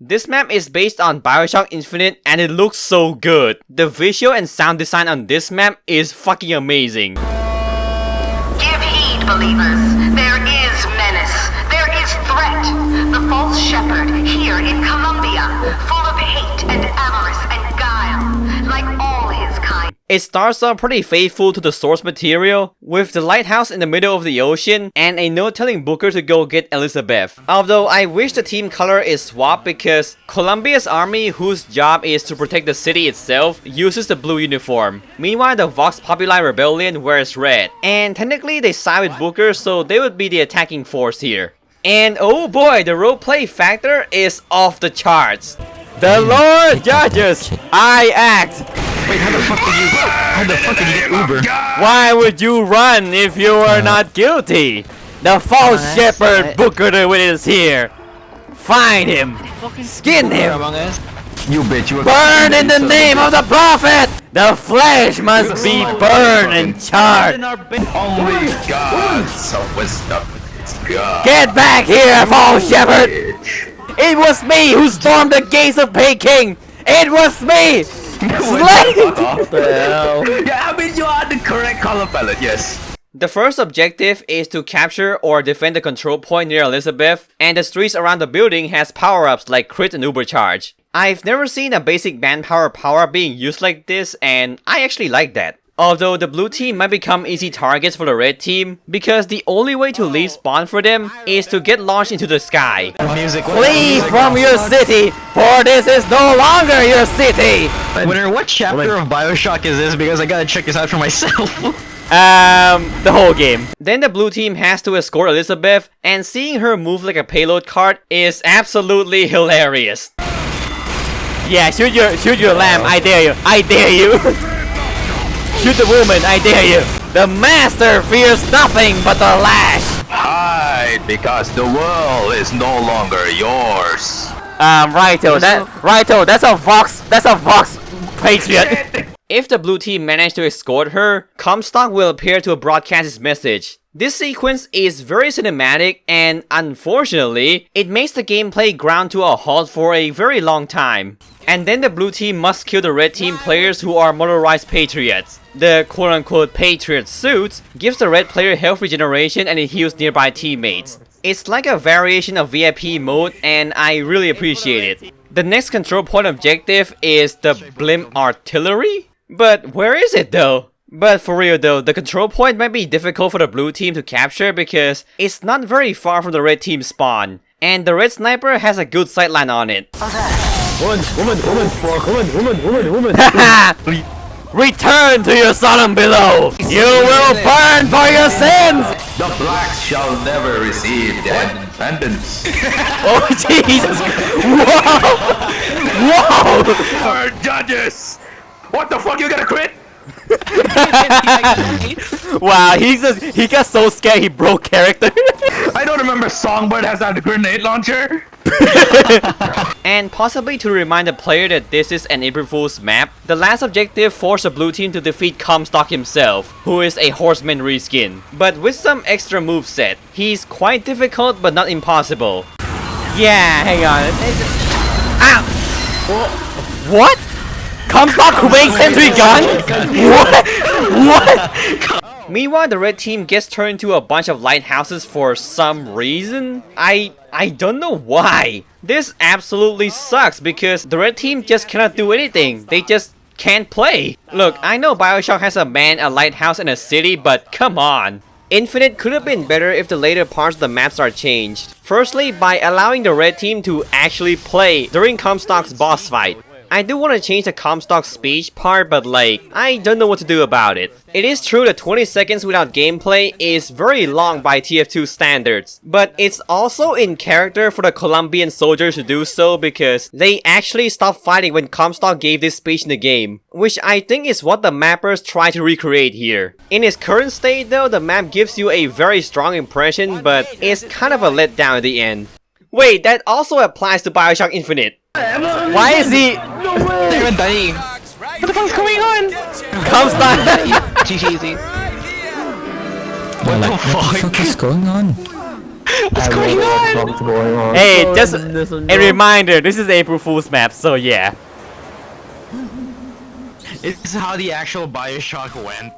This map is based on BioShock Infinite and it looks so good. The visual and sound design on this map is fucking amazing. Give heed, believers. There is menace. There is threat. The false shepherd here in Colombia, full of hate and avarice and guile, like all his kind. It starts off pretty faithful to the source material, with the lighthouse in the middle of the ocean and a note telling Booker to go get Elizabeth. Although I wish the team color is swapped because Colombia's army, whose job is to protect the city itself, uses the blue uniform. Meanwhile, the Vox Populi Rebellion wears red. And technically they side with Booker, so they would be the attacking force here. And oh boy, the roleplay factor is off the charts. The Lord judges, I act. Wait, how the fuck did you get Uber? Why would you run if you are not guilty? The false shepherd Booker DeWitt is here. Find him. Skin him. You bitch, you Burn in the name of the prophet. The flesh must be burned and charred. Only God's wisdom is God. Get back here, false shepherd. It was me who stormed the gates of Peking. It was me. What the hell? Yeah, I mean you are the correct color palette, yes. The first objective is to capture or defend the control point near Elizabeth, and the streets around the building has power-ups like crit and ubercharge. I've never seen a basic manpower power-up being used like this, and I actually like that. Although the blue team might become easy targets for the red team, because the only way to leave spawn for them is to get launched into the sky. Flee from your city, for this is no longer your city! Winner, what chapter of BioShock is this? Because I gotta check this out for myself. The whole game. Then the blue team has to escort Elizabeth, and seeing her move like a payload cart is absolutely hilarious. Yeah, shoot your lamb, I dare you, I dare you! Shoot the woman, I dare you! The master fears nothing but the lash! Hide, because the world is no longer yours. Righto, that's a Vox Patriot! If the blue team manage to escort her, Comstock will appear to broadcast his message. This sequence is very cinematic and, unfortunately, it makes the gameplay ground to a halt for a very long time. And then the blue team must kill the red team players who are motorized patriots. The quote-unquote patriot suit gives the red player health regeneration and it heals nearby teammates. It's like a variation of VIP mode and I really appreciate it. The next control point objective is the blimp artillery? But where is it though? But for real though, the control point might be difficult for the blue team to capture because it's not very far from the red team spawn. And the red sniper has a good sightline on it. Woman. Return to your son below! You will burn for your sins! The blacks shall never receive their independence. Oh Jesus! Whoa! Our judges! What the fuck, you got a crit? Wow, he got so scared he broke character. I don't remember Songbird has that grenade launcher. And possibly to remind the player that this is an April Fool's map, the last objective forced the blue team to defeat Comstock himself, who is a horseman reskin, but with some extra moveset. He's quite difficult but not impossible. Yeah, hang on. Ow! What? Comstock Quake Sentry Gun? What? Meanwhile, the red team gets turned into a bunch of lighthouses for some reason. I don't know why. This absolutely sucks because the red team just cannot do anything. They just can't play. Look, I know BioShock has a man, a lighthouse, and a city, but come on. Infinite could have been better if the later parts of the maps are changed. Firstly, by allowing the red team to actually play during Comstock's boss fight. I do want to change the Comstock speech part, but like, I don't know what to do about it. It is true that 20 seconds without gameplay is very long by TF2 standards, but it's also in character for the Colombian soldiers to do so because they actually stopped fighting when Comstock gave this speech in the game, which I think is what the mappers try to recreate here. In its current state though, the map gives you a very strong impression, but it's kind of a letdown at the end. Wait, that also applies to BioShock Infinite. Why is he... No way! They're dying. What the fuck's going on? Comstock! GG. What the fuck is going on? What's going on? What's going on? Hey, just a reminder, this is April Fool's map, so yeah. This is how the actual Bioshock went.